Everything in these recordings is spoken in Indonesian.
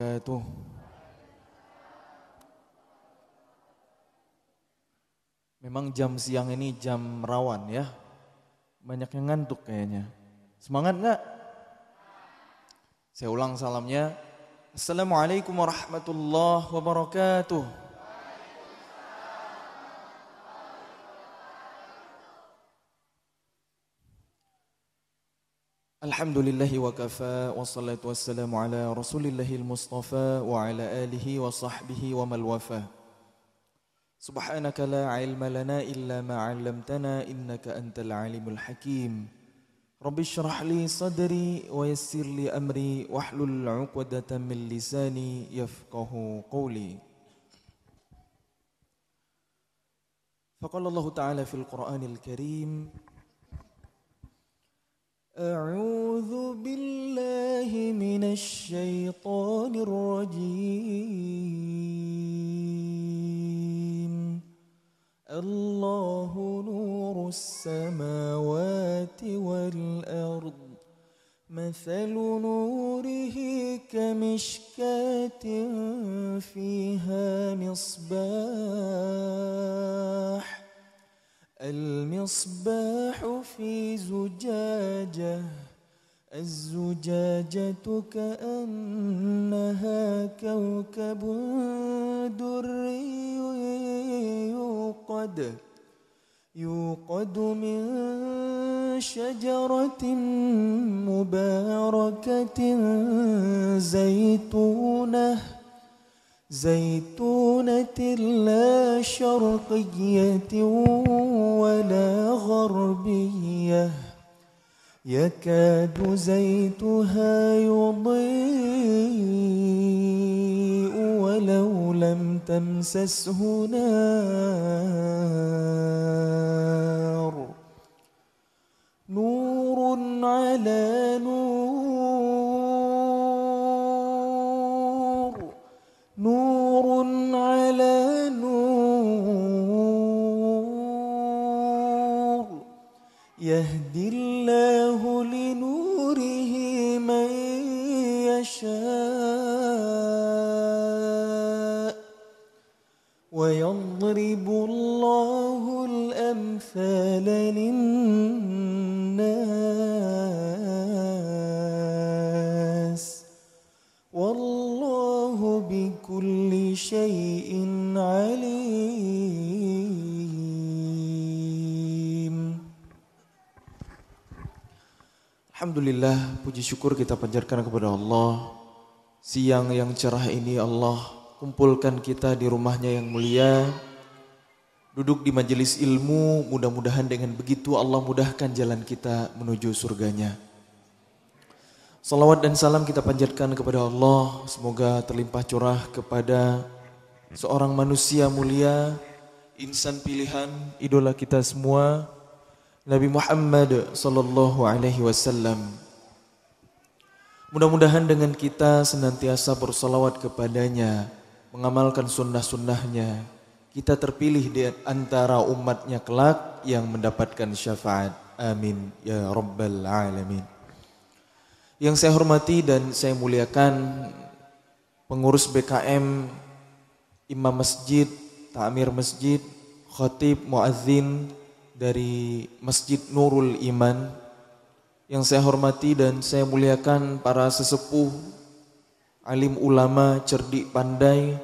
wabarakatuh. Memang jam siang ini jam rawan ya. Banyak yang ngantuk kayaknya. Semangat enggak? Saya ulang salamnya. Assalamualaikum warahmatullahi wabarakatuh. Alhamdulillahi wa kafa, wassalatu wassalamu ala rasulillahil mustafa wa ala alihi wa sahbihi wa mal wafa. Subhanaka la ilma lana illa ma 'allamtana innaka antal alimul hakim. Rabbi shrah li sadri wa yassir li amri wahlul 'uqdatam min lisani yafqahu qawli. Faqala Allah Ta'ala fil Qur'anil Karim, أعوذ بالله من الشيطان الرجيم الله نور السماوات والأرض مثل نوره كمشكاة فيها مصباح المصباح في زجاجة الزجاجة كأنها كوكب دري يوقد من شجرة مباركة زيتونة لا شرقية ولا غربية يكاد زيتها يضيء ولو لم تمسسه نار نور على نور نور على نور يهدي الله لنوره من يشاء ويضرب الله الأمثال للناس والله بكل شيء عليم. Alhamdulillah, puji syukur kita panjatkan kepada Allah. Siang yang cerah ini Allah kumpulkan kita di rumahnya yang mulia. Duduk di majelis ilmu, mudah-mudahan dengan begitu Allah mudahkan jalan kita menuju surganya. Salawat dan salam kita panjatkan kepada Allah. Semoga terlimpah curah kepada seorang manusia mulia, insan pilihan, idola kita semua, Nabi Muhammad sallallahu alaihi wasallam. Mudah-mudahan dengan kita senantiasa bersalawat kepadanya, mengamalkan sunnah-sunnahnya, kita terpilih di antara umatnya kelak yang mendapatkan syafaat. Amin ya rabbal alamin. Yang saya hormati dan saya muliakan pengurus BKM, imam masjid, ta'mir masjid, khatib, muadzin dari Masjid Nurul Iman. Yang saya hormati dan saya muliakan para sesepuh, alim ulama, cerdik pandai,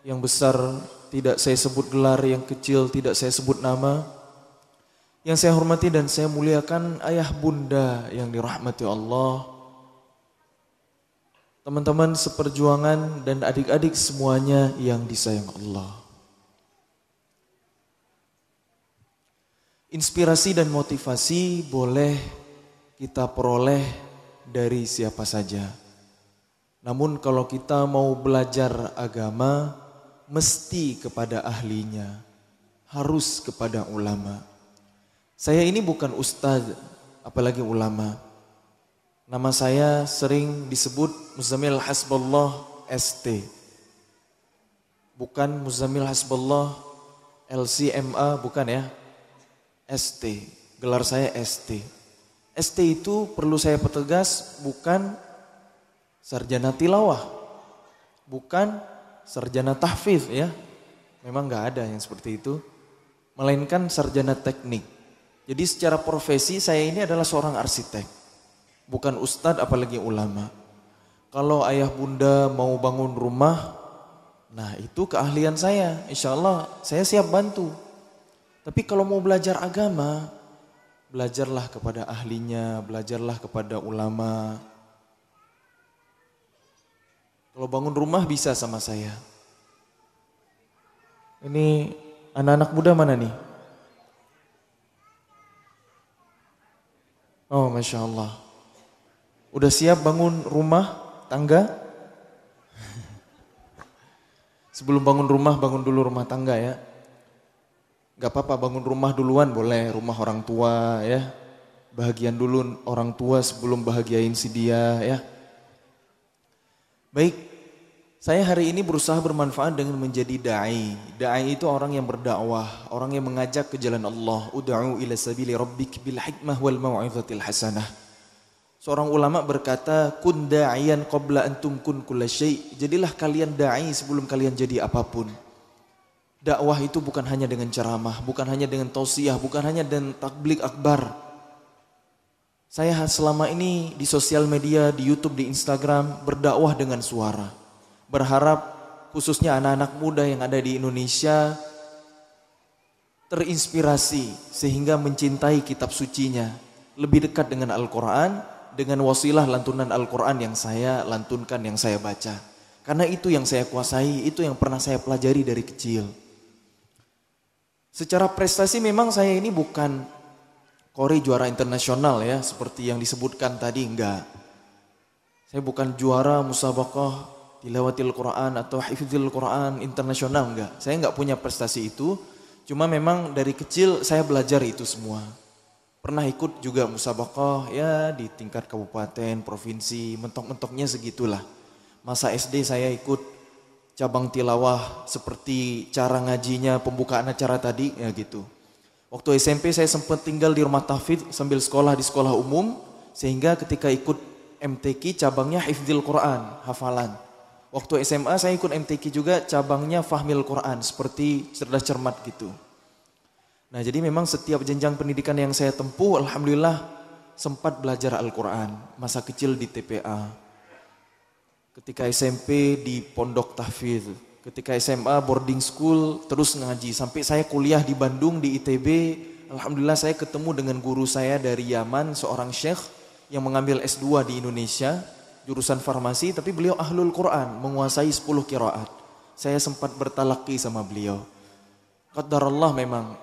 yang besar tidak saya sebut gelar, yang kecil tidak saya sebut nama. Yang saya hormati dan saya muliakan ayah bunda yang dirahmati Allah, teman-teman seperjuangan dan adik-adik semuanya yang disayang Allah. Inspirasi dan motivasi boleh kita peroleh dari siapa saja. Namun kalau kita mau belajar agama, mesti kepada ahlinya, harus kepada ulama. Saya ini bukan ustadz, apalagi ulama. Nama saya sering disebut Muzammil Hasbullah ST. Bukan Muzammil Hasbullah LCMA, bukan ya. ST, gelar saya ST. ST itu perlu saya pertegas bukan sarjana tilawah. bukan sarjana tahfiz ya. Memang nggak ada yang seperti itu. Melainkan sarjana teknik. Jadi secara profesi saya ini adalah seorang arsitek. Bukan ustadz apalagi ulama. Kalau ayah bunda mau bangun rumah, nah itu keahlian saya. Insya Allah saya siap bantu. Tapi kalau mau belajar agama, belajarlah kepada ahlinya, belajarlah kepada ulama. Kalau bangun rumah bisa sama saya. Ini anak-anak muda mana nih? Oh Masya Allah. Udah siap bangun rumah, tangga? Sebelum bangun rumah, bangun dulu rumah tangga ya. Gak apa-apa bangun rumah duluan boleh, rumah orang tua ya. Bahagian dulu orang tua sebelum bahagiain si dia ya. Baik, saya hari ini berusaha bermanfaat dengan menjadi da'i. Da'i itu orang yang berdakwah, orang yang mengajak ke jalan Allah. Ud'u ila sabili rabbik bil hikmah wal mau'izatil hasanah. Seorang ulama berkata, kun da'iyan qabla antum kun kulla syai'. Jadilah kalian da'i sebelum kalian jadi apapun. Dakwah itu bukan hanya dengan ceramah, bukan hanya dengan tausiah, bukan hanya dengan takblik akbar. Saya selama ini di sosial media, di YouTube, di Instagram berdakwah dengan suara. Berharap khususnya anak-anak muda yang ada di Indonesia terinspirasi sehingga mencintai kitab sucinya. Lebih dekat dengan Al-Quran, dengan wasilah lantunan Al-Quran yang saya lantunkan, yang saya baca. Karena itu yang saya kuasai, itu yang pernah saya pelajari dari kecil. Secara prestasi memang saya ini bukan Qori juara internasional ya, seperti yang disebutkan tadi, enggak. Saya bukan juara musabaqah tilawatil Quran atau hifdzil Quran internasional, enggak. Saya enggak punya prestasi itu, cuma memang dari kecil saya belajar itu semua. Pernah ikut juga musabaqah ya di tingkat kabupaten, provinsi, mentok-mentoknya segitulah. Masa SD saya ikut cabang tilawah seperti cara ngajinya, pembukaan acara tadi ya gitu. Waktu SMP saya sempat tinggal di rumah tahfidz sambil sekolah di sekolah umum, sehingga ketika ikut MTQ cabangnya hifdzil Quran, hafalan. Waktu SMA saya ikut MTQ juga cabangnya fahmil Quran, seperti cerdas cermat gitu. Nah jadi memang setiap jenjang pendidikan yang saya tempuh, alhamdulillah sempat belajar Al-Quran. Masa kecil di TPA. Ketika SMP di pondok tahfidz, ketika SMA boarding school terus ngaji. Sampai saya kuliah di Bandung di ITB, alhamdulillah saya ketemu dengan guru saya dari Yaman, seorang syekh yang mengambil S2 di Indonesia, jurusan farmasi, tapi beliau ahlul Quran, menguasai 10 qiraat. Saya sempat bertalaki sama beliau. Qadarullah memang,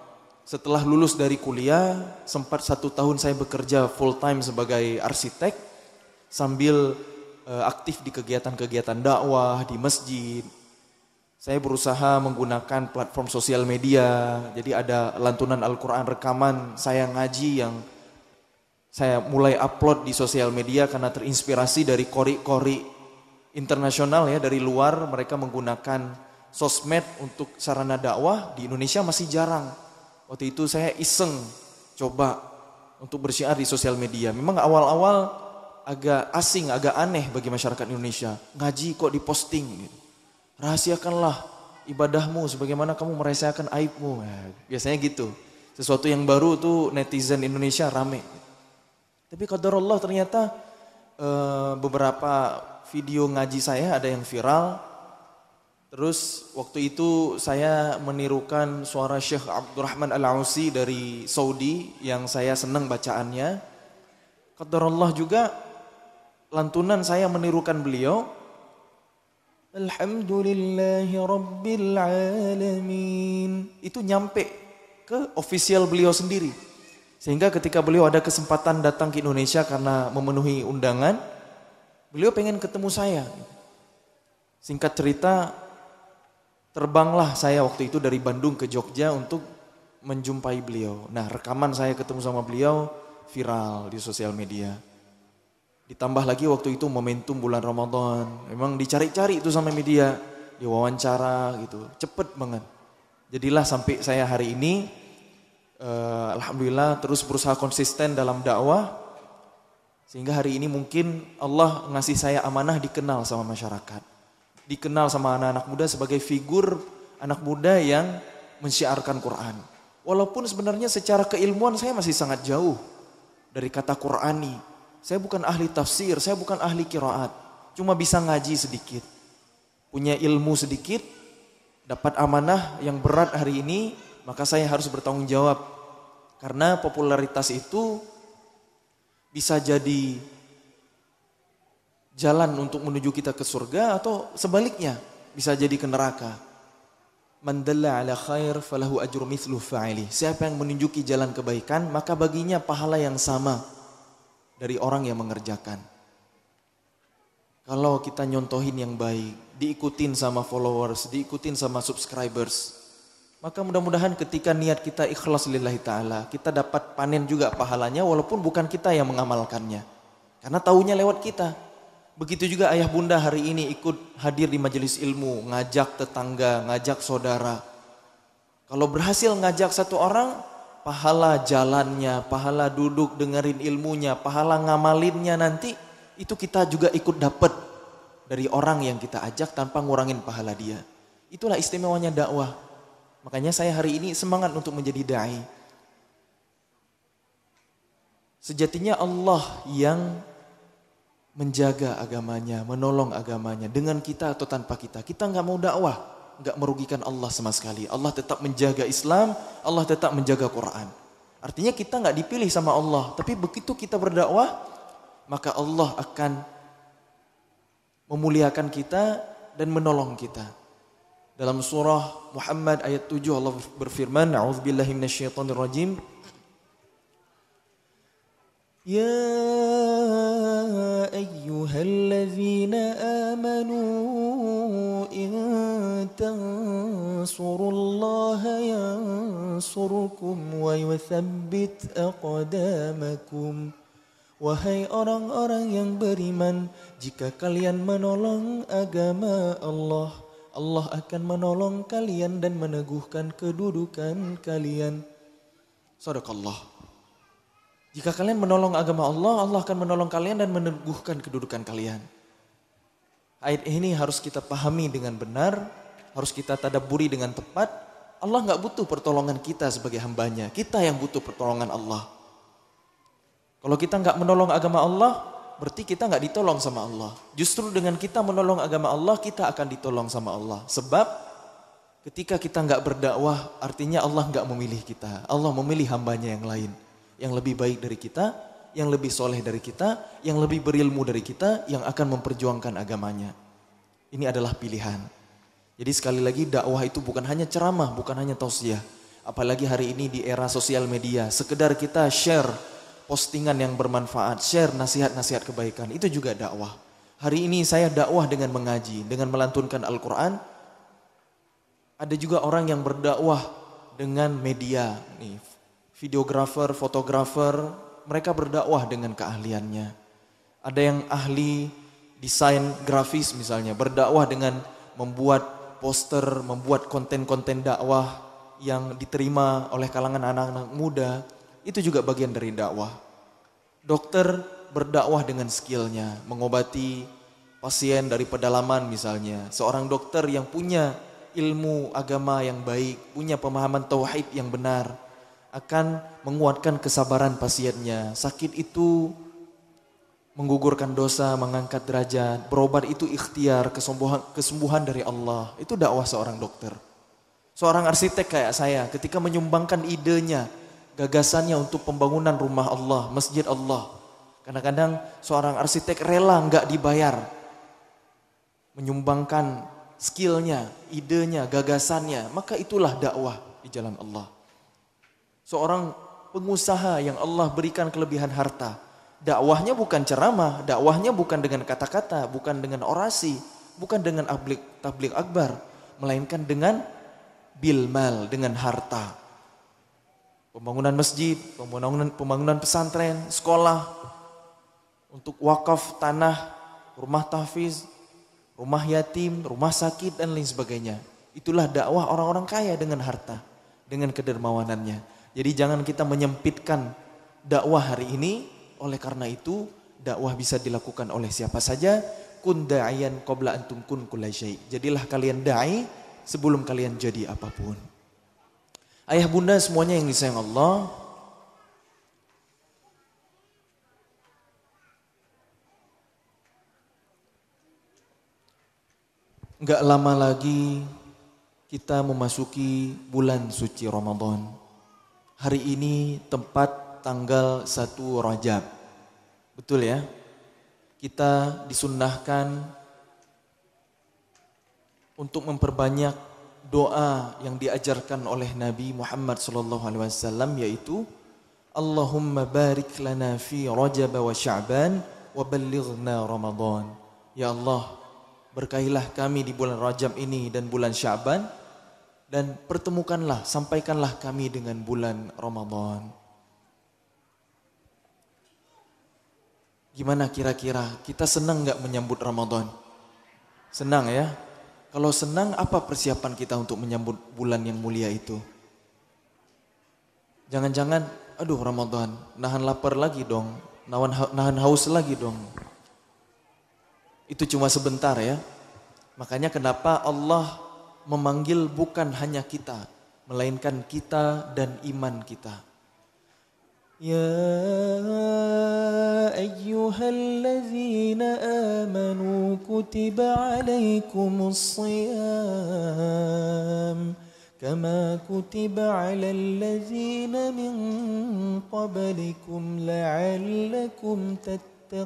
setelah lulus dari kuliah, sempat 1 tahun saya bekerja full time sebagai arsitek, sambil aktif di kegiatan-kegiatan dakwah di masjid. Saya berusaha menggunakan platform sosial media. Jadi ada lantunan Al-Quran rekaman saya ngaji yang saya mulai upload di sosial media karena terinspirasi dari qori-qori internasional ya, dari luar. Mereka menggunakan sosmed untuk sarana dakwah. Di Indonesia masih jarang. Waktu itu saya iseng coba untuk bersyiar di sosial media. Memang awal-awal agak asing, agak aneh bagi masyarakat Indonesia. Ngaji kok diposting gitu. Rahasiakanlah ibadahmu sebagaimana kamu merahasiakan aibmu. Nah, biasanya gitu. Sesuatu yang baru tuh netizen Indonesia rame. Tapi qadarullah ternyata beberapa video ngaji saya ada yang viral. Terus waktu itu saya menirukan suara Syekh Abdurrahman Al-Ausi dari Saudi yang saya senang bacaannya. Qadarullah juga lantunan saya menirukan beliau. Alhamdulillahi Rabbil Alamin. Itu nyampe ke official beliau sendiri. Sehingga ketika beliau ada kesempatan datang ke Indonesia karena memenuhi undangan, beliau pengen ketemu saya. Singkat cerita, terbanglah saya waktu itu dari Bandung ke Jogja untuk menjumpai beliau. Nah, rekaman saya ketemu sama beliau viral di sosial media. Ditambah lagi waktu itu momentum bulan Ramadan. Memang dicari-cari itu sama media, diwawancara gitu. Cepet banget. Jadilah sampai saya hari ini, alhamdulillah terus berusaha konsisten dalam dakwah. Sehingga hari ini mungkin Allah ngasih saya amanah dikenal sama masyarakat. dikenal sama anak-anak muda sebagai figur anak muda yang mensyiarkan Quran. Walaupun sebenarnya secara keilmuan saya masih sangat jauh dari kata Qurani. Saya bukan ahli tafsir, saya bukan ahli qiraat. Cuma bisa ngaji sedikit. Punya ilmu sedikit, dapat amanah yang berat hari ini, maka saya harus bertanggung jawab. Karena popularitas itu bisa jadi jalan untuk menuju kita ke surga atau sebaliknya bisa jadi ke neraka. Man dalla ala khair falahu ajru mithlu fa'ili. Siapa yang menunjuki jalan kebaikan, maka baginya pahala yang sama dari orang yang mengerjakan. Kalau kita nyontohin yang baik, diikutin sama followers, diikutin sama subscribers, maka mudah-mudahan ketika niat kita ikhlas lillahi ta'ala, kita dapat panen juga pahalanya walaupun bukan kita yang mengamalkannya. Karena taunya lewat kita. Begitu juga ayah bunda hari ini ikut hadir di majelis ilmu, ngajak tetangga, ngajak saudara. Kalau berhasil ngajak satu orang, pahala jalannya, pahala duduk dengerin ilmunya, pahala ngamalinnya nanti, itu kita juga ikut dapat dari orang yang kita ajak tanpa ngurangin pahala dia. Itulah istimewanya dakwah. Makanya saya hari ini semangat untuk menjadi da'i. Sejatinya Allah yang menjaga agamanya, menolong agamanya dengan kita atau tanpa kita. Kita nggak mau dakwah, nggak merugikan Allah sama sekali. Allah tetap menjaga Islam, Allah tetap menjaga Quran. Artinya kita nggak dipilih sama Allah, tapi begitu kita berdakwah, maka Allah akan memuliakan kita dan menolong kita. Dalam surah Muhammad ayat 7 Allah berfirman, A'udzubillahi minasyaitonirrajim. Ya ayyuhalladzina amanu in tansurullaha yansurkum wa yuthabbit aqdamakum. Wahai orang-orang yang beriman, jika kalian menolong agama Allah, Allah akan menolong kalian dan meneguhkan kedudukan kalian. Shadaqallah. Jika kalian menolong agama Allah, Allah akan menolong kalian dan meneguhkan kedudukan kalian. Ayat ini harus kita pahami dengan benar, harus kita tadabburi dengan tepat. Allah nggak butuh pertolongan kita sebagai hambanya, kita yang butuh pertolongan Allah. Kalau kita nggak menolong agama Allah, berarti kita nggak ditolong sama Allah. Justru dengan kita menolong agama Allah, kita akan ditolong sama Allah. Sebab ketika kita nggak berdakwah, artinya Allah nggak memilih kita. Allah memilih hambanya yang lain, yang lebih baik dari kita, yang lebih soleh dari kita, yang lebih berilmu dari kita, yang akan memperjuangkan agamanya. Ini adalah pilihan. Jadi sekali lagi dakwah itu bukan hanya ceramah, bukan hanya tausiah. Apalagi hari ini di era sosial media, sekedar kita share postingan yang bermanfaat, share nasihat-nasihat kebaikan, itu juga dakwah. Hari ini saya dakwah dengan mengaji, dengan melantunkan Al-Quran. Ada juga orang yang berdakwah dengan media, nih, videografer, fotografer, mereka berdakwah dengan keahliannya. Ada yang ahli desain grafis misalnya, berdakwah dengan membuat poster, membuat konten-konten dakwah yang diterima oleh kalangan anak-anak muda. Itu juga bagian dari dakwah. Dokter berdakwah dengan skillnya, mengobati pasien dari pedalaman misalnya. Seorang dokter yang punya ilmu agama yang baik, punya pemahaman tauhid yang benar, akan menguatkan kesabaran pasiennya. Sakit itu menggugurkan dosa, mengangkat derajat. Berobat itu ikhtiar, kesembuhan dari Allah. Itu dakwah seorang dokter. Seorang arsitek kayak saya, ketika menyumbangkan idenya, gagasannya untuk pembangunan rumah Allah, masjid Allah. Kadang-kadang seorang arsitek rela nggak dibayar, menyumbangkan skillnya, idenya, gagasannya, maka itulah dakwah di jalan Allah. Seorang pengusaha yang Allah berikan kelebihan harta, dakwahnya bukan ceramah, dakwahnya bukan dengan kata-kata, bukan dengan orasi, bukan dengan tabligh akbar, melainkan dengan bilmal, dengan harta. Pembangunan masjid, pembangunan pesantren, sekolah, untuk wakaf tanah, rumah tahfiz, rumah yatim, rumah sakit dan lain sebagainya. Itulah dakwah orang-orang kaya dengan harta, dengan kedermawanannya. Jadi jangan kita menyempitkan dakwah hari ini. Oleh karena itu dakwah bisa dilakukan oleh siapa saja, kun da'iyan qabla antum kun kulla syai. Jadilah kalian da'i sebelum kalian jadi apapun. Ayah bunda semuanya yang disayang Allah, enggak lama lagi kita memasuki bulan suci Ramadan. Hari ini tepat tanggal 1 Rajab. Betul ya? Kita disunnahkan untuk memperbanyak doa yang diajarkan oleh Nabi Muhammad SAW, yaitu Allahumma barik lana fi Rajab wa Sya'ban wa ballighna Ramadan. Ya Allah, berkahilah kami di bulan Rajab ini dan bulan Sya'ban, dan pertemukanlah, sampaikanlah kami dengan bulan Ramadan. Gimana kira-kira kita senang gak menyambut Ramadan? Senang ya? Kalau senang, apa persiapan kita untuk menyambut bulan yang mulia itu? Jangan-jangan, aduh Ramadan, nahan lapar lagi dong, nahan haus lagi dong. Itu cuma sebentar ya. Makanya kenapa Allah memanggil bukan hanya kita, melainkan kita dan iman kita. Ya ayyuhallazina amanu kutiba alaikumus shiyam kama kutiba alal ladzina min qablikum la'allakum tattaqun.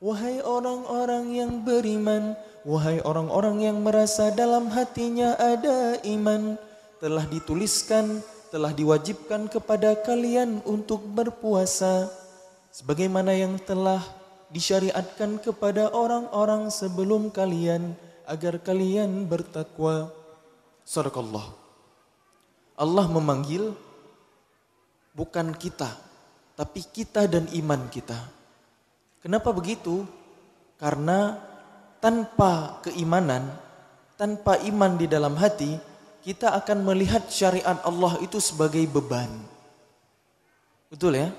Wahai orang-orang yang beriman, wahai orang-orang yang merasa dalam hatinya ada iman, telah dituliskan, telah diwajibkan kepada kalian untuk berpuasa sebagaimana yang telah disyariatkan kepada orang-orang sebelum kalian agar kalian bertakwa. Sadaqallah. Allah memanggil bukan kita, tapi kita dan iman kita. Kenapa begitu? Karena tanpa keimanan, tanpa iman di dalam hati, kita akan melihat syariat Allah itu sebagai beban. Betul ya?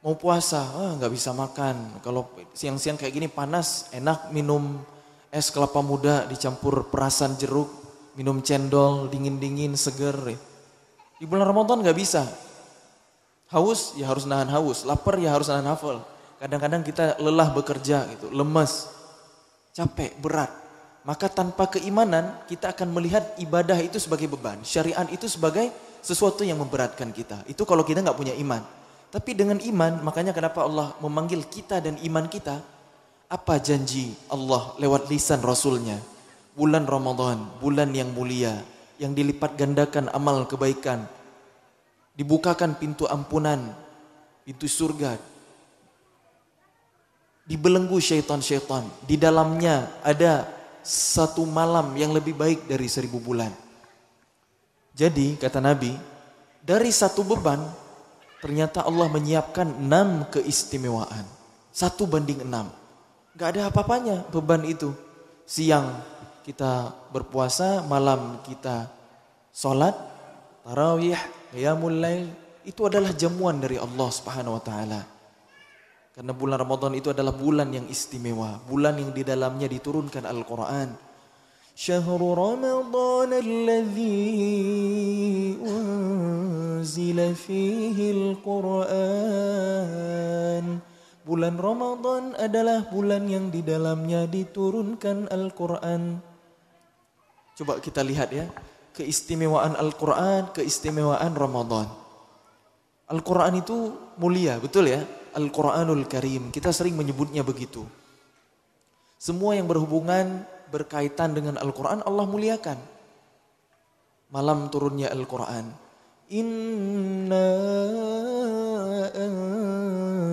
Mau puasa, nggak bisa makan. Kalau siang-siang kayak gini panas, enak minum es kelapa muda dicampur perasan jeruk, minum cendol, dingin-dingin, seger. Di bulan Ramadan nggak bisa. Haus, ya harus nahan haus. Lapar, ya harus nahan hafal. Kadang-kadang kita lelah bekerja, gitu, lemas, capek, berat. Maka tanpa keimanan kita akan melihat ibadah itu sebagai beban. Syariat itu sebagai sesuatu yang memberatkan kita. Itu kalau kita nggak punya iman. Tapi dengan iman, makanya kenapa Allah memanggil kita dan iman kita. Apa janji Allah lewat lisan Rasulnya? Bulan Ramadan, bulan yang mulia, yang dilipat gandakan amal kebaikan. Dibukakan pintu ampunan, pintu surga. Dibelenggu syaitan-syaitan. Di dalamnya ada satu malam yang lebih baik dari 1000 bulan. Jadi kata Nabi, dari satu beban ternyata Allah menyiapkan 6 keistimewaan. 1:6. Gak ada apa-apanya beban itu. Siang kita berpuasa, malam kita sholat, tarawih, qiyamul lail. Itu adalah jamuan dari Allah Subhanahu wa taala. Karena bulan Ramadan itu adalah bulan yang istimewa, bulan yang di dalamnya diturunkan Al-Quran. Syahrul Ramadan alladzi unzila fihi Al-Quran. Bulan Ramadan adalah bulan yang di dalamnya diturunkan Al-Quran. Coba kita lihat ya, keistimewaan Al-Quran, keistimewaan Ramadan. Al-Quran itu mulia, betul ya? Al-Quranul Karim, kita sering menyebutnya begitu. Semua yang berhubungan, berkaitan dengan Al-Quran, Allah muliakan. Malam turunnya Al-Quran. Inna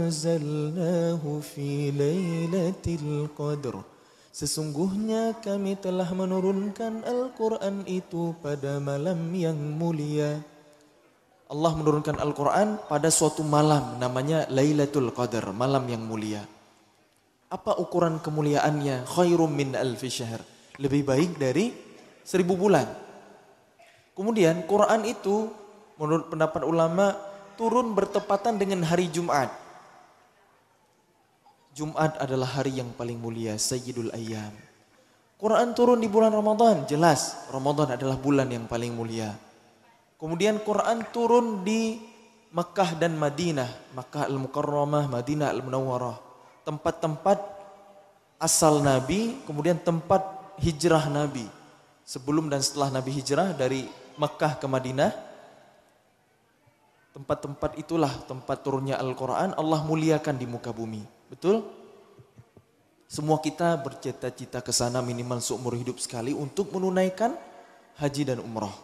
anzalnahu fi lailatul qadr. Sesungguhnya kami telah menurunkan Al-Quran itu pada malam yang mulia. Allah menurunkan Al-Quran pada suatu malam namanya Lailatul Qadar, malam yang mulia. Apa ukuran kemuliaannya? Khairum min alfi syahr. Lebih baik dari 1000 bulan. Kemudian Quran itu menurut pendapat ulama turun bertepatan dengan hari Jumat. Jumat adalah hari yang paling mulia, Sayyidul Ayyam. Quran turun di bulan Ramadan, jelas Ramadan adalah bulan yang paling mulia. Kemudian Quran turun di Makkah dan Madinah, Makkah Al-Mukarramah, Madinah Al-Munawwarah. Tempat-tempat asal Nabi, kemudian tempat hijrah Nabi. Sebelum dan setelah Nabi hijrah dari Makkah ke Madinah, tempat-tempat itulah tempat turunnya Al-Quran, Allah muliakan di muka bumi. Betul? Semua kita bercita-cita ke sana minimal seumur hidup sekali untuk menunaikan haji dan umrah.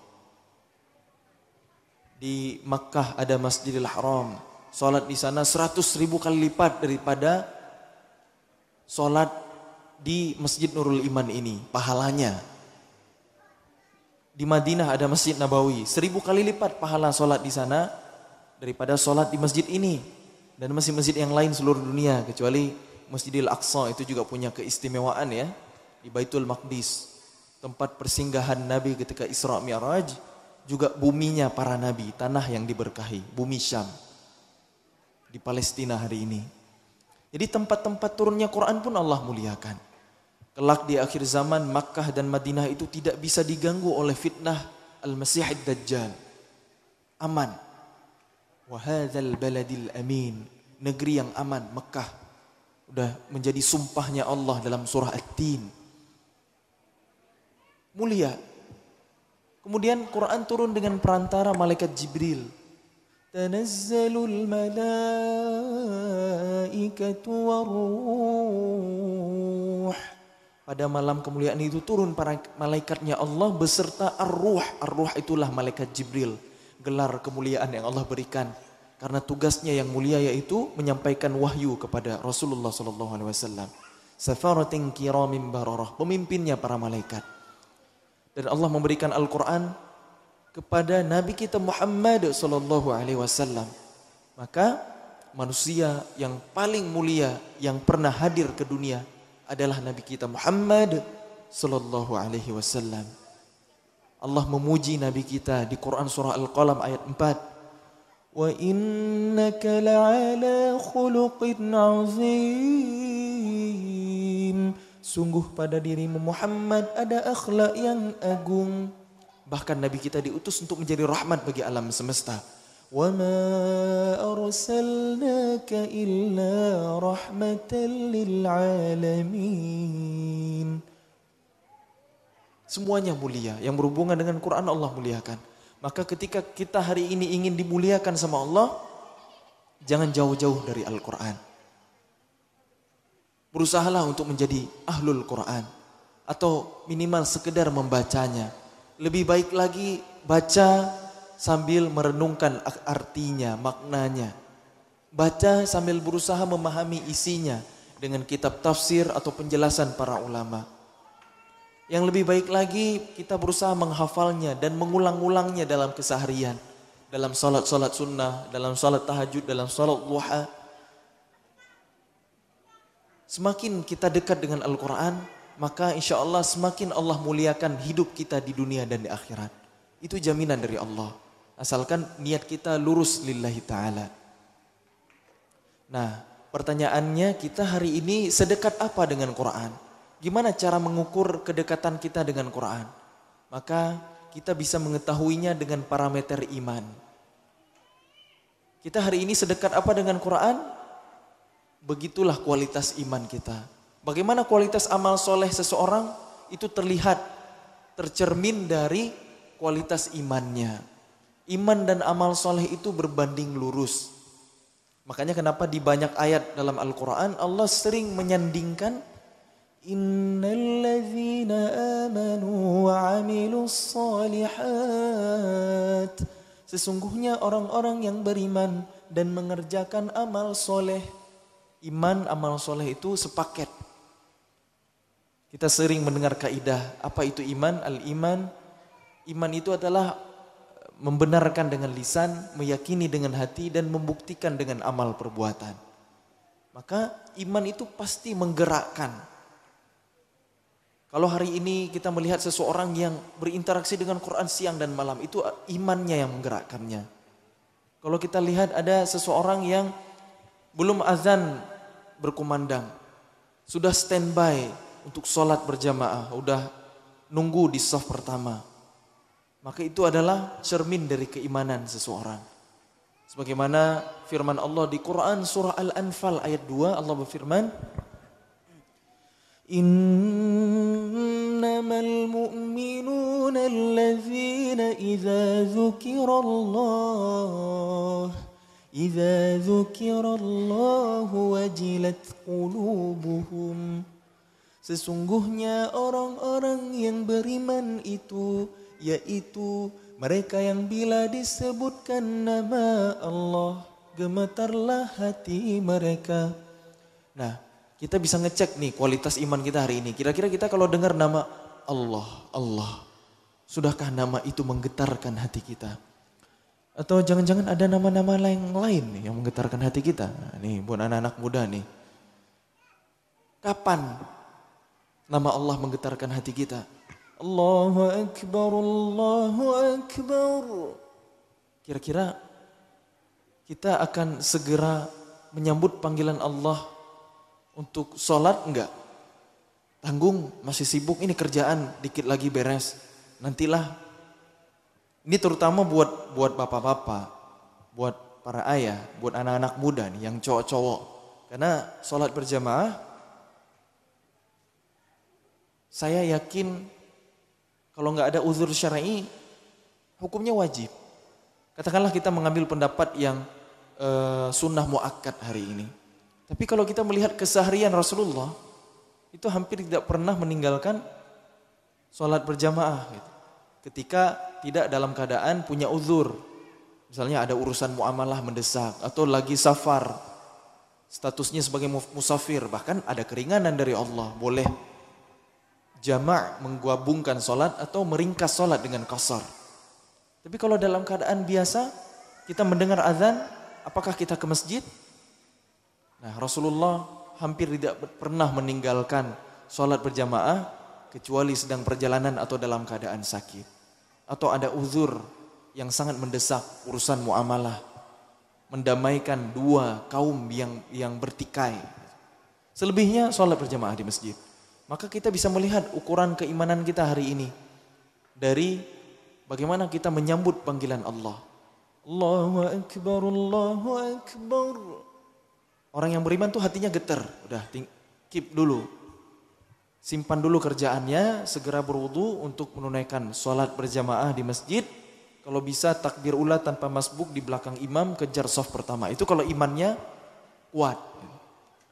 Di Makkah ada Masjidil Haram. Salat di sana 100.000 kali lipat daripada salat di Masjid Nurul Iman ini, pahalanya. Di Madinah ada Masjid Nabawi, 1000 kali lipat pahala salat di sana daripada salat di masjid ini. Dan masjid-masjid yang lain seluruh dunia, kecuali Masjidil Aqsa itu juga punya keistimewaan ya. Di Baitul Maqdis, tempat persinggahan Nabi ketika Isra Mi'raj, juga buminya para nabi, tanah yang diberkahi, bumi Syam. Di Palestina hari ini. Jadi tempat-tempat turunnya Quran pun Allah muliakan. Kelak di akhir zaman Makkah dan Madinah itu tidak bisa diganggu oleh fitnah Al-Masih Ad-Dajjal. Aman. Wa hadzal baladil amin. Negeri yang aman, Makkah. Udah menjadi sumpahnya Allah dalam surah At-Tin. Mulia. Kemudian Quran turun dengan perantara malaikat Jibril. Tanazzalul malaikatu waruh. Pada malam kemuliaan itu turun para malaikatnya Allah beserta ar-ruh. Ar-ruh itulah malaikat Jibril. Gelar kemuliaan yang Allah berikan. Karena tugasnya yang mulia yaitu menyampaikan wahyu kepada Rasulullah SAW. Safaratin kiramin bararah. Pemimpinnya para malaikat. Dan Allah memberikan Al-Quran kepada Nabi kita Muhammad SAW. Maka manusia yang paling mulia yang pernah hadir ke dunia adalah Nabi kita Muhammad SAW. Allah memuji Nabi kita di Quran surah Al-Qalam ayat 4. Wa innaka la'ala khuluqin azim. Sungguh pada dirimu Muhammad ada akhlak yang agung. Bahkan Nabi kita diutus untuk menjadi rahmat bagi alam semesta. Wa ma arsalnaka illa rahmatan lil alamin. Semuanya mulia. Yang berhubungan dengan Quran Allah muliakan. Maka ketika kita hari ini ingin dimuliakan sama Allah, jangan jauh-jauh dari Al-Quran. Berusahalah untuk menjadi ahlul Quran. Atau minimal sekedar membacanya. Lebih baik lagi baca sambil merenungkan artinya, maknanya. Baca sambil berusaha memahami isinya dengan kitab tafsir atau penjelasan para ulama. Yang lebih baik lagi kita berusaha menghafalnya dan mengulang-ulangnya dalam keseharian. Dalam salat-salat sunnah, dalam salat tahajud, dalam salat duha. Semakin kita dekat dengan Al-Quran, maka insya Allah semakin Allah muliakan hidup kita di dunia dan di akhirat. Itu jaminan dari Allah. Asalkan niat kita lurus lillahi ta'ala. Nah, pertanyaannya kita hari ini sedekat apa dengan Quran? Gimana cara mengukur kedekatan kita dengan Quran? Maka kita bisa mengetahuinya dengan parameter iman. Kita hari ini sedekat apa dengan Quran? Begitulah kualitas iman kita. Bagaimana kualitas amal soleh seseorang? Itu terlihat, tercermin dari kualitas imannya. Iman dan amal soleh itu berbanding lurus. Makanya kenapa di banyak ayat dalam Al-Quran Allah sering menyandingkan Innalladzina amanu wa amilus solihat. Sesungguhnya orang-orang yang beriman dan mengerjakan amal soleh. Iman, amal soleh itu sepaket. Kita sering mendengar kaidah, apa itu iman? Al-iman, iman itu adalah membenarkan dengan lisan, meyakini dengan hati, dan membuktikan dengan amal perbuatan. Maka iman itu pasti menggerakkan. Kalau hari ini kita melihat seseorang yang berinteraksi dengan Quran siang dan malam, itu imannya yang menggerakkannya. Kalau kita lihat ada seseorang yang belum azan berkumandang, sudah standby untuk sholat berjamaah, udah nunggu di shaf pertama, maka itu adalah cermin dari keimanan seseorang. Sebagaimana firman Allah di Quran surah Al-Anfal ayat 2, Allah berfirman, Innamal mu'minuna allazina idza dzukirallahu wajilat qulubuhum. Sesungguhnya orang-orang yang beriman itu, yaitu mereka yang bila disebutkan nama Allah, gemetarlah hati mereka. Nah, kita bisa ngecek nih kualitas iman kita hari ini. Kira-kira kita kalau dengar nama Allah, sudahkah nama itu menggetarkan hati kita? Atau jangan-jangan ada nama-nama lain nih yang menggetarkan hati kita? Nah, nih buat anak-anak muda nih. Kapan nama Allah menggetarkan hati kita? Allahu Akbar, Allahu Akbar. Kira-kira kita akan segera menyambut panggilan Allah untuk sholat enggak? Tanggung, masih sibuk, ini kerjaan dikit lagi beres. Nantilah. Ini terutama buat bapak-bapak, buat para ayah, buat anak-anak muda nih yang cowok-cowok. Karena sholat berjamaah, saya yakin kalau nggak ada uzur syar'i, hukumnya wajib. Katakanlah kita mengambil pendapat yang sunnah muakkad hari ini. Tapi kalau kita melihat keseharian Rasulullah, itu hampir tidak pernah meninggalkan sholat berjamaah. Gitu. Ketika tidak dalam keadaan punya uzur. Misalnya ada urusan muamalah mendesak, atau lagi safar, statusnya sebagai musafir, bahkan ada keringanan dari Allah, boleh jama' menggabungkan sholat atau meringkas sholat dengan qasar. Tapi kalau dalam keadaan biasa, kita mendengar azan, apakah kita ke masjid? Nah, Rasulullah hampir tidak pernah meninggalkan sholat berjamaah kecuali sedang perjalanan atau dalam keadaan sakit. Atau ada uzur yang sangat mendesak, urusan muamalah, mendamaikan dua kaum yang bertikai. Selebihnya sholat berjamaah di masjid. Maka kita bisa melihat ukuran keimanan kita hari ini dari bagaimana kita menyambut panggilan Allah. Allahu Akbar, Allahu Akbar. Orang yang beriman tuh hatinya getar. Udah keep dulu. Simpan dulu kerjaannya, segera berwudu untuk menunaikan sholat berjamaah di masjid. Kalau bisa takbir ula tanpa masbuk di belakang imam, kejar shaf pertama. Itu kalau imannya kuat.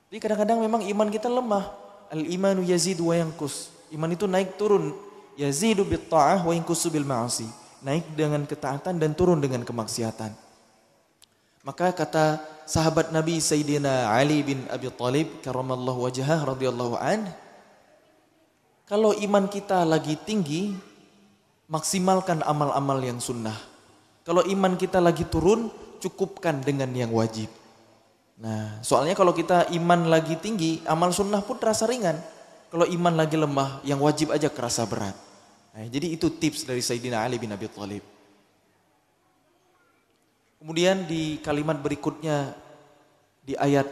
Jadi kadang-kadang memang iman kita lemah. Al-imanu yazidu wa yanqus. Iman itu naik turun. Yazidu bit ta'ah wa yanqusu bil ma'asi. Naik dengan ketaatan dan turun dengan kemaksiatan. Maka kata sahabat Nabi Sayyidina Ali bin Abi Thalib karramallahu wajhah radhiyallahu anhu, kalau iman kita lagi tinggi, maksimalkan amal-amal yang sunnah. Kalau iman kita lagi turun, cukupkan dengan yang wajib. Nah, soalnya kalau kita iman lagi tinggi, amal sunnah pun terasa ringan. Kalau iman lagi lemah, yang wajib aja kerasa berat. Nah, jadi itu tips dari Sayyidina Ali bin Abi Thalib. Kemudian di kalimat berikutnya, di ayat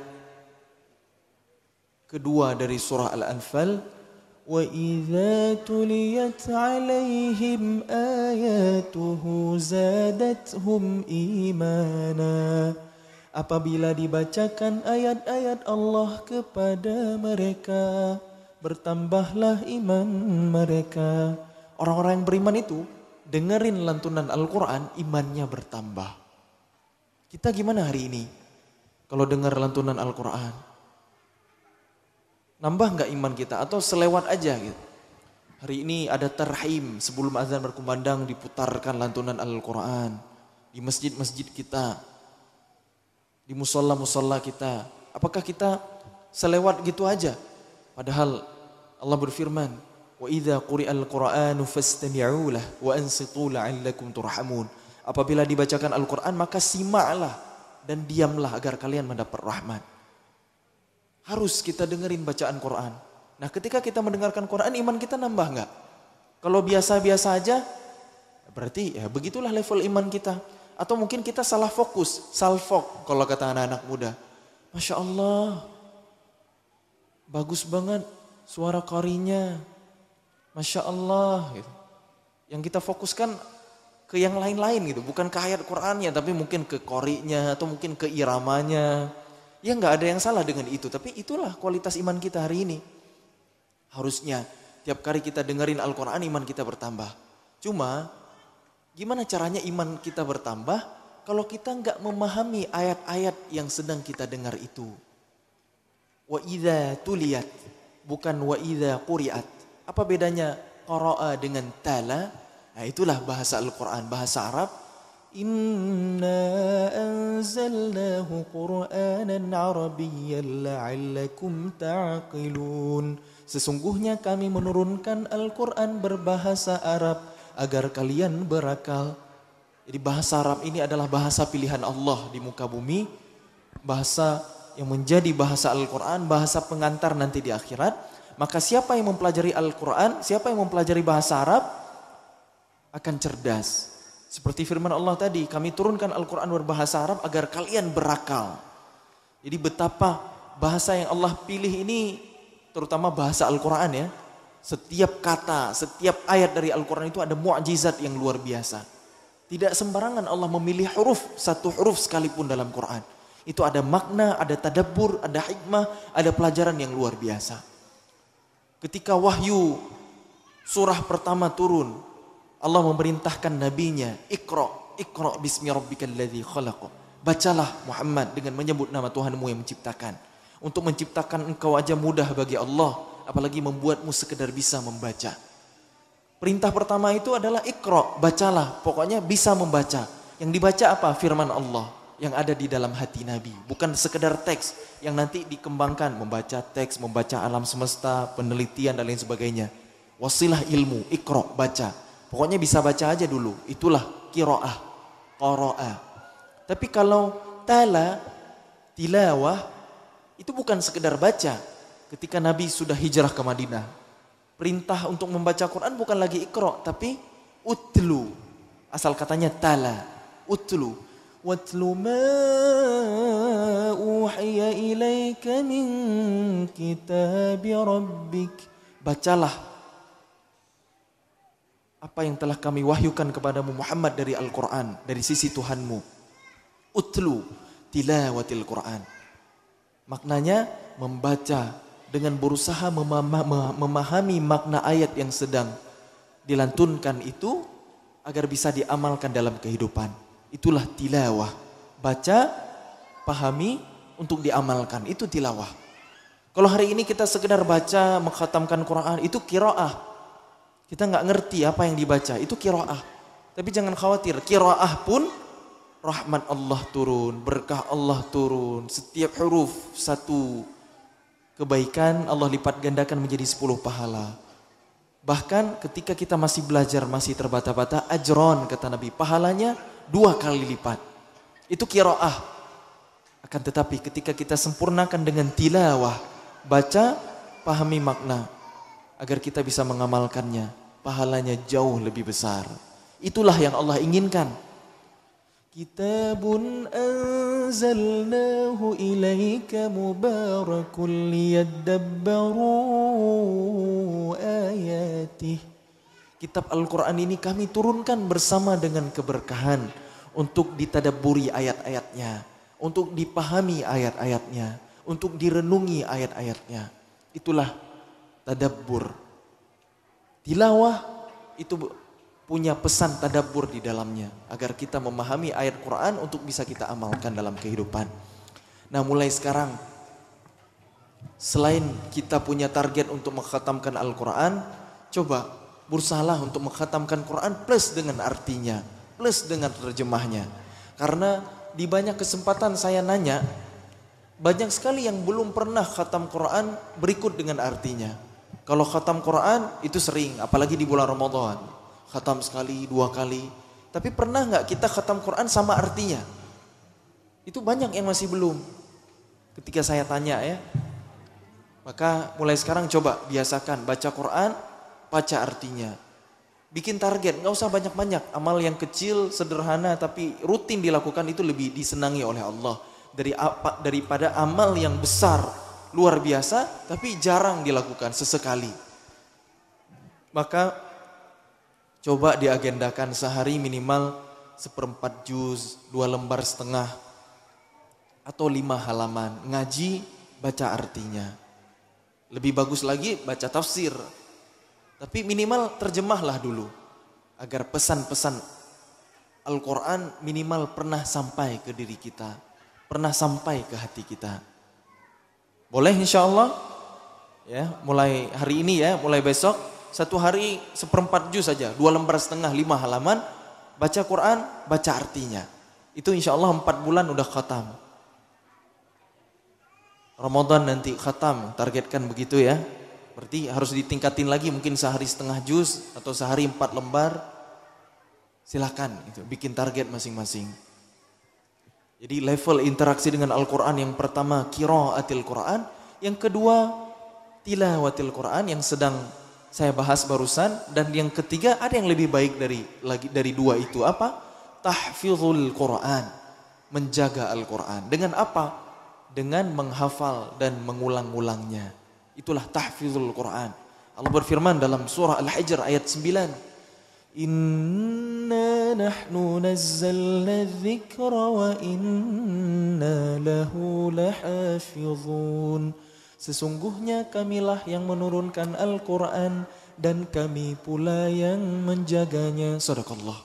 kedua dari surah Al-Anfal, وَإِذَا تُلِيَتْ عَلَيْهِمْ آيَاتُهُ زَادَتْهُمْ إِيمَانًا. Apabila dibacakan ayat-ayat Allah kepada mereka, bertambahlah iman mereka. Orang-orang yang beriman itu dengerin lantunan Al-Quran, imannya bertambah. Kita gimana hari ini kalau dengar lantunan Al-Quran? Nambah nggak iman kita atau selewat aja gitu? Hari ini ada tarhim, sebelum azan berkumandang diputarkan lantunan Al-Quran di masjid-masjid kita, di musola-musola kita. Apakah kita selewat gitu aja? Padahal Allah berfirman, wa idza quri'al Qur'anu fastami'u lahu wa ansitu la'allakum turhamun. Apabila dibacakan Al-Quran maka simaklah dan diamlah agar kalian mendapat rahmat. Harus kita dengerin bacaan Quran. Nah, ketika kita mendengarkan Quran, iman kita nambah nggak? Kalau biasa-biasa aja, berarti ya begitulah level iman kita. Atau mungkin kita salah fokus, salfok kalau kata anak-anak muda. Masya Allah, bagus banget suara qarinya, Masya Allah. Gitu. Yang kita fokuskan ke yang lain-lain gitu, bukan ke ayat Qur'annya, tapi mungkin ke qarinya atau mungkin ke iramanya. Ya nggak ada yang salah dengan itu, tapi itulah kualitas iman kita hari ini. Harusnya tiap kali kita dengerin Al-Quran iman kita bertambah. Cuma gimana caranya iman kita bertambah kalau kita nggak memahami ayat-ayat yang sedang kita dengar itu. Wa idza tuliyat, bukan wa idza quri'at. Apa bedanya qara'a dengan tala? Nah itulah bahasa Al-Quran, bahasa Arab. Inna anzalnahu Qur'anan Arabiyyan la'allakum ta'qilun. Sesungguhnya kami menurunkan Al-Quran berbahasa Arab agar kalian berakal. Jadi bahasa Arab ini adalah bahasa pilihan Allah di muka bumi. Bahasa yang menjadi bahasa Al-Quran, bahasa pengantar nanti di akhirat. Maka siapa yang mempelajari Al-Quran, siapa yang mempelajari bahasa Arab akan cerdas. Seperti firman Allah tadi, kami turunkan Al-Quran berbahasa Arab agar kalian berakal. Jadi betapa bahasa yang Allah pilih ini, terutama bahasa Al-Quran ya. Setiap kata, setiap ayat dari Al-Quran itu ada mu'jizat yang luar biasa. Tidak sembarangan Allah memilih huruf, satu huruf sekalipun dalam Quran. Itu ada makna, ada tadabbur, ada hikmah, ada pelajaran yang luar biasa. Ketika wahyu surah pertama turun, Allah memerintahkan nabinya, Iqra bismi rabbikal ladzi khalaq. Bacalah Muhammad dengan menyebut nama Tuhanmu yang menciptakan. Untuk menciptakan engkau aja mudah bagi Allah, apalagi membuatmu sekedar bisa membaca. Perintah pertama itu adalah Iqra, bacalah, pokoknya bisa membaca. Yang dibaca apa? Firman Allah yang ada di dalam hati Nabi. Bukan sekedar teks yang nanti dikembangkan, membaca teks, membaca alam semesta, penelitian dan lain sebagainya. Wasilah ilmu, Iqra, baca. Pokoknya bisa baca aja dulu, itulah qiraah, qara'a. Tapi kalau tala, tilawah, itu bukan sekedar baca. Ketika Nabi sudah hijrah ke Madinah, perintah untuk membaca Quran bukan lagi Iqra, tapi utlu. Asal katanya tala, utlu. Watlu ma uhiya ilaika min kitabi rabbik. Bacalah apa yang telah kami wahyukan kepadamu Muhammad dari Al-Quran, dari sisi Tuhanmu. Utlu tilawatil Quran. Maknanya membaca dengan berusaha memahami makna ayat yang sedang dilantunkan itu agar bisa diamalkan dalam kehidupan. Itulah tilawah. Baca, pahami untuk diamalkan. Itu tilawah. Kalau hari ini kita sekedar baca, mengkhatamkan Quran, itu qiraah. Kita nggak ngerti apa yang dibaca, itu qiraah. Tapi jangan khawatir, qiraah pun rahmat Allah turun, berkah Allah turun. Setiap huruf satu kebaikan Allah lipat gandakan menjadi 10 pahala. Bahkan ketika kita masih belajar, masih terbata-bata, ajron kata Nabi, pahalanya 2 kali lipat. Itu qiraah. Akan tetapi ketika kita sempurnakan dengan tilawah, baca, pahami makna, agar kita bisa mengamalkannya, pahalanya jauh lebih besar. Itulah yang Allah inginkan. Kitabun anzalnahu ilaika mubarakun liyadabbaru ayatih. Kitab Al-Quran ini kami turunkan bersama dengan keberkahan untuk ditadabburi ayat-ayatnya, untuk dipahami ayat-ayatnya, untuk direnungi ayat-ayatnya. Itulah tadabbur. Tilawah itu punya pesan tadabbur di dalamnya agar kita memahami ayat Quran untuk bisa kita amalkan dalam kehidupan. Nah, mulai sekarang selain kita punya target untuk mengkhatamkan Al-Quran, coba berusahalah untuk mengkhatamkan Quran plus dengan artinya, plus dengan terjemahnya. Karena di banyak kesempatan saya nanya, banyak sekali yang belum pernah khatam Quran berikut dengan artinya. Kalau khatam Quran itu sering, apalagi di bulan Ramadan. Khatam sekali, 2 kali. Tapi pernah nggak kita khatam Quran sama artinya? Itu banyak yang masih belum. Ketika saya tanya ya, maka mulai sekarang coba biasakan baca Quran, baca artinya. Bikin target, nggak usah banyak-banyak. Amal yang kecil, sederhana, tapi rutin dilakukan itu lebih disenangi oleh Allah daripada amal yang besar luar biasa, tapi jarang dilakukan, sesekali. Maka coba diagendakan sehari minimal 1/4 juz, 2 lembar setengah, atau 5 halaman. Ngaji, baca artinya. Lebih bagus lagi baca tafsir. Tapi minimal terjemahlah dulu. Agar pesan-pesan Al-Quran minimal pernah sampai ke diri kita. Pernah sampai ke hati kita. Boleh insya Allah? Ya, mulai hari ini ya, mulai besok. 1 hari 1/4 juz saja. 2 lembar setengah, 5 halaman. Baca Quran, baca artinya. Itu insya Allah 4 bulan udah khatam. Ramadan nanti khatam, targetkan begitu ya. Berarti harus ditingkatin lagi, mungkin sehari setengah juz atau sehari 4 lembar. Silakan, itu bikin target masing-masing. Jadi level interaksi dengan Al-Quran yang pertama qiraatil Quran, yang kedua tilawatil Quran yang sedang saya bahas barusan, dan yang ketiga ada yang lebih baik dari 2 itu apa? Tahfizul Quran, menjaga Al-Quran. Dengan apa? Dengan menghafal dan mengulang-ulangnya. Itulah tahfizul Quran. Allah berfirman dalam surah Al-Hijr ayat 9. Inna nahnu nazzalna dzikra wa inna lahu lahafizun. Sesungguhnya kamilah yang menurunkan Al-Quran dan kami pula yang menjaganya. Sadaqallah.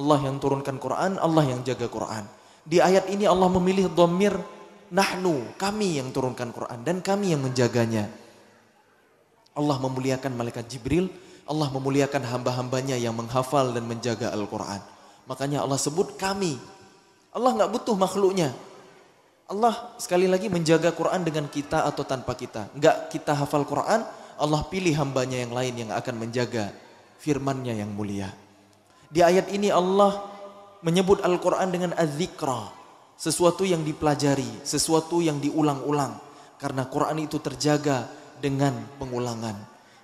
Allah yang turunkan Quran, Allah yang jaga Quran. Di ayat ini Allah memilih dhamir nahnu, kami yang turunkan Quran dan kami yang menjaganya. Allah memuliakan malaikat Jibril, Allah memuliakan hamba-hambanya yang menghafal dan menjaga Al-Quran. Makanya Allah sebut kami. Allah gak butuh makhluknya. Allah sekali lagi menjaga Quran dengan kita atau tanpa kita. Gak kita hafal Quran, Allah pilih hambanya yang lain yang akan menjaga firman-Nya yang mulia. Di ayat ini Allah menyebut Al-Quran dengan az-zikra. Sesuatu yang dipelajari, sesuatu yang diulang-ulang. Karena Quran itu terjaga dengan pengulangan.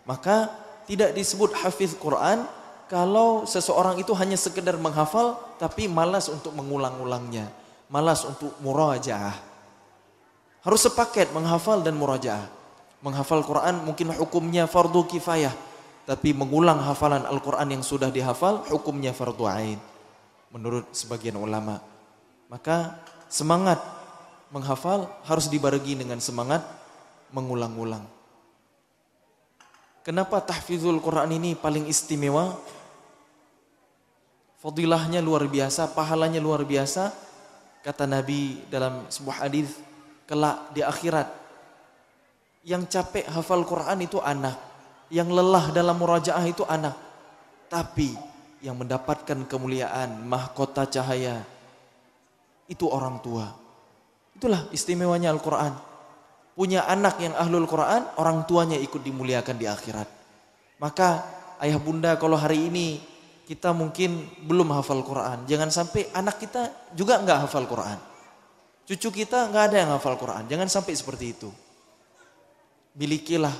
Maka tidak disebut hafiz Quran kalau seseorang itu hanya sekedar menghafal tapi malas untuk mengulang-ulangnya. Malas untuk murajaah. Harus sepaket menghafal dan murajaah. Menghafal Quran mungkin hukumnya fardu kifayah. Tapi mengulang hafalan Al-Quran yang sudah dihafal hukumnya fardu ain. Menurut sebagian ulama. Maka semangat menghafal harus dibarengi dengan semangat mengulang-ulang. Kenapa tahfizul Quran ini paling istimewa? Fadilahnya luar biasa, pahalanya luar biasa. Kata Nabi dalam sebuah hadis, kelak di akhirat, yang capek hafal Quran itu anak, yang lelah dalam murajaah itu anak. Tapi yang mendapatkan kemuliaan, mahkota cahaya, itu orang tua. Itulah istimewanya Al-Quran. Punya anak yang ahlul Quran, orang tuanya ikut dimuliakan di akhirat. Maka ayah bunda kalau hari ini kita mungkin belum hafal Quran, jangan sampai anak kita juga enggak hafal Quran. Cucu kita enggak ada yang hafal Quran, jangan sampai seperti itu. Milikilah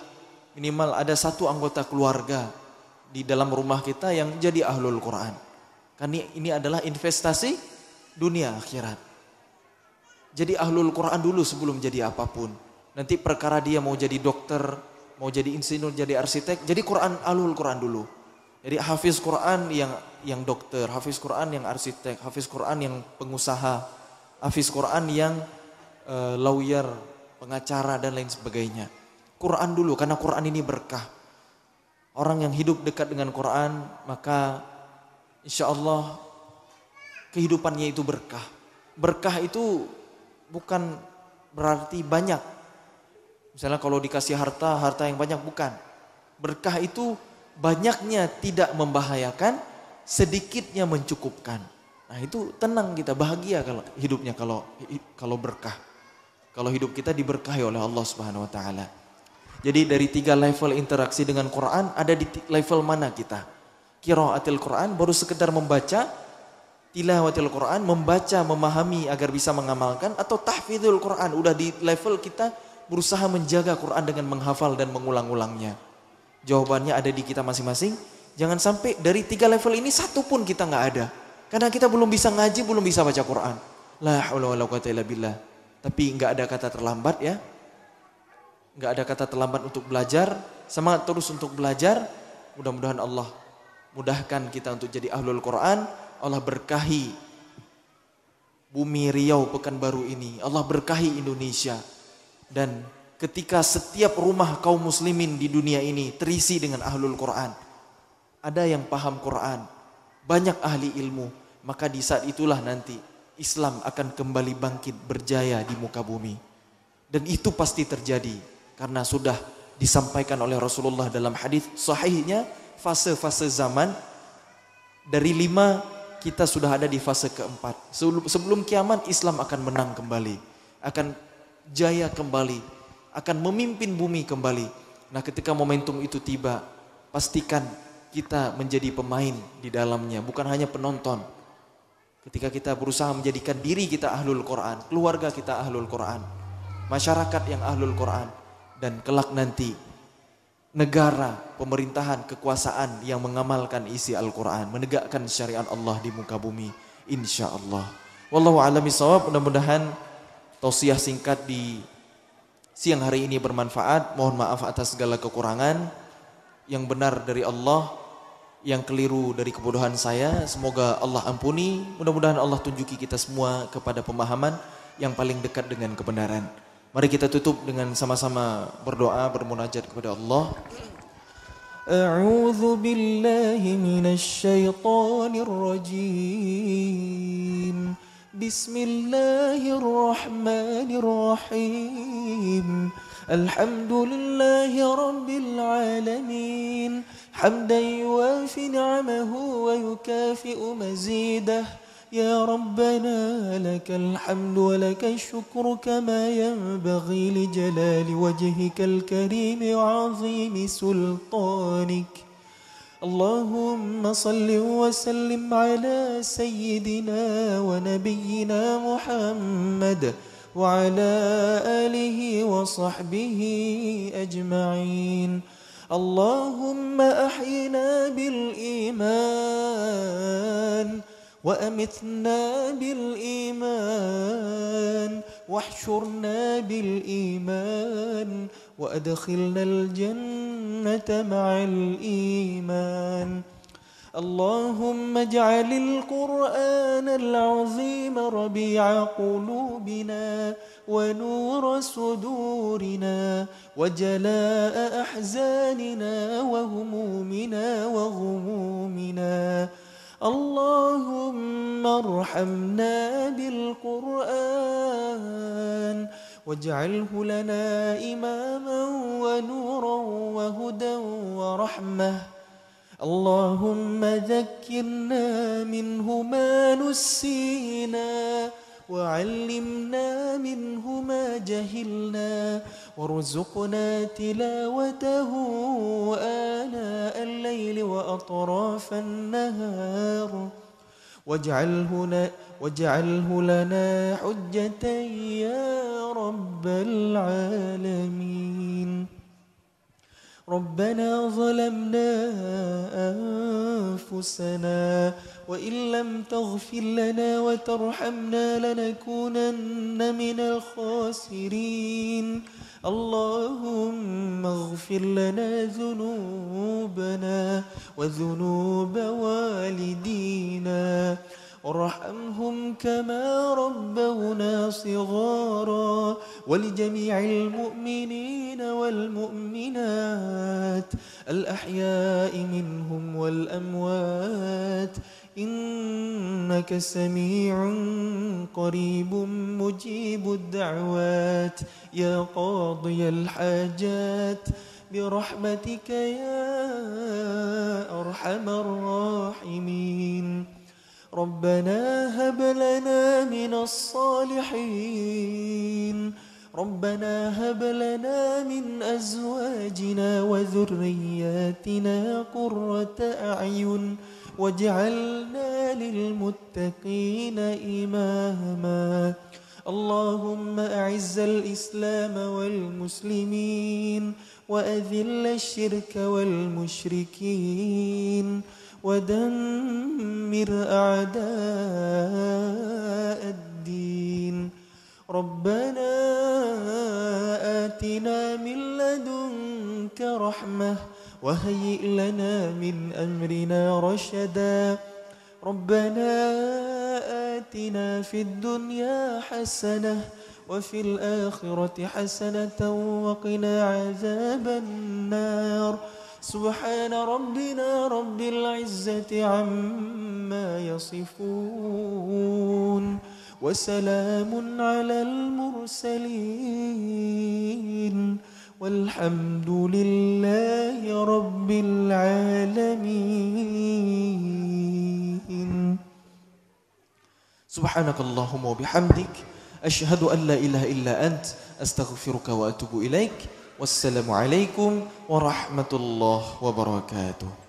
minimal ada 1 anggota keluarga di dalam rumah kita yang jadi ahlul Quran. Karena ini adalah investasi dunia akhirat. Jadi ahlul Quran dulu sebelum jadi apapun. Nanti perkara dia mau jadi dokter, mau jadi insinyur, jadi arsitek, jadi ahlul Quran dulu. Jadi hafiz Quran yang dokter, hafiz Quran yang arsitek, hafiz Quran yang pengusaha, hafiz Quran yang lawyer, pengacara dan lain sebagainya. Quran dulu karena Quran ini berkah. Orang yang hidup dekat dengan Quran maka insya Allah kehidupannya itu berkah. Berkah itu bukan berarti banyak. Misalnya kalau dikasih harta yang banyak, bukan. Berkah itu banyaknya tidak membahayakan, sedikitnya mencukupkan. Nah itu tenang kita, bahagia kalau hidupnya kalau berkah. Kalau hidup kita diberkahi oleh Allah Subhanahu Wa Taala. Jadi dari 3 level interaksi dengan Quran, ada di level mana kita? Qiraatil Quran baru sekedar membaca, tilawatil Quran membaca, memahami agar bisa mengamalkan, atau tahfizul Quran udah di level kita berusaha menjaga Quran dengan menghafal dan mengulang-ulangnya. Jawabannya ada di kita masing-masing. Jangan sampai dari 3 level ini 1 pun kita nggak ada. Karena kita belum bisa ngaji, belum bisa baca Quran. La haula wala quwata illa billah. Tapi nggak ada kata terlambat ya. Nggak ada kata terlambat untuk belajar, semangat terus untuk belajar. Mudah-mudahan Allah mudahkan kita untuk jadi ahlul Quran. Allah berkahi bumi Riau Pekanbaru ini. Allah berkahi Indonesia. Dan ketika setiap rumah kaum muslimin di dunia ini terisi dengan ahlul Quran, ada yang paham Quran, banyak ahli ilmu, maka di saat itulah nanti Islam akan kembali bangkit berjaya di muka bumi. Dan itu pasti terjadi karena sudah disampaikan oleh Rasulullah dalam hadis sahihnya, fase-fase zaman dari 5 kita sudah ada di fase keempat. Sebelum kiamat Islam akan menang kembali, akan jaya kembali, akan memimpin bumi kembali. Nah, ketika momentum itu tiba, pastikan kita menjadi pemain di dalamnya, bukan hanya penonton. Ketika kita berusaha menjadikan diri kita ahlul Quran, keluarga kita ahlul Quran, masyarakat yang ahlul Quran, dan kelak nanti negara, pemerintahan, kekuasaan yang mengamalkan isi Al-Quran, menegakkan syariat Allah di muka bumi, insya Allah. Wallahu a'lam bishawab. Mudah-mudahan tausiah singkat di siang hari ini bermanfaat. Mohon maaf atas segala kekurangan. Yang benar dari Allah, yang keliru dari kebodohan saya, semoga Allah ampuni. Mudah-mudahan Allah tunjuki kita semua kepada pemahaman yang paling dekat dengan kebenaran. Mari kita tutup dengan sama-sama berdoa, bermunajat kepada Allah. A'udzu billahi minasy syaithanir rajim. Bismillahirrahmanirrahim. Alhamdulillahi rabbil alamin. حمدا يوافي نعمه ويكافئ مزيده يا ربنا لك الحمد ولك الشكر كما ينبغي لجلال وجهك الكريم وعظيم سلطانك اللهم صل وسلم على سيدنا ونبينا محمد وعلى آله وصحبه أجمعين. اللهم أحينا بالإيمان وأمتنا بالإيمان واحشرنا بالإيمان وأدخلنا الجنة مع الإيمان. اللهم اجعل القرآن العظيم ربيع قلوبنا ونور صدورنا وجلاء أحزاننا وهمومنا وغمومنا. اللهم ارحمنا بالقرآن واجعله لنا إماما ونورا وهدى ورحمة. اللهم ذكرنا منه ما نسينا وعلمنا منه ما جهلنا وارزقنا تلاوته آناء الليل وأطراف النهار واجعله لنا حجة يا رب العالمين. ربنا ظلمنا أنفسنا وإن لم تغفر لنا وترحمنا لنكونن من الخاسرين. اللهم اغفر لنا ذنوبنا وذنوب والدينا وارحمهم كما ربونا صغارا ولجميع المؤمنين والمؤمنات الأحياء منهم والأموات إنك سميع قريب مجيب الدعوات يا قاضي الحاجات برحمتك يا أرحم الراحمين. ربنا هب لنا من الصالحين ربنا هب لنا من أزواجنا وذرياتنا قرة أعين واجعلنا للمتقين إماما. اللهم أعز الإسلام والمسلمين وأذل الشرك والمشركين ودمر أعداء الدين. ربنا آتنا من رحمة وهيئ لنا من أمرنا رشدا ربنا آتنا في الدنيا حسنة وفي الآخرة حسنة وقنا عذاب النار سبحان ربنا رب العزة عما يصفون وسلام على المرسلين والحمد لله رب العالمين. سبحانك اللهم وبحمدك أشهد أن لا إله إلا أنت أستغفرك وأتوب إليك. والسلام عليكم ورحمة الله وبركاته.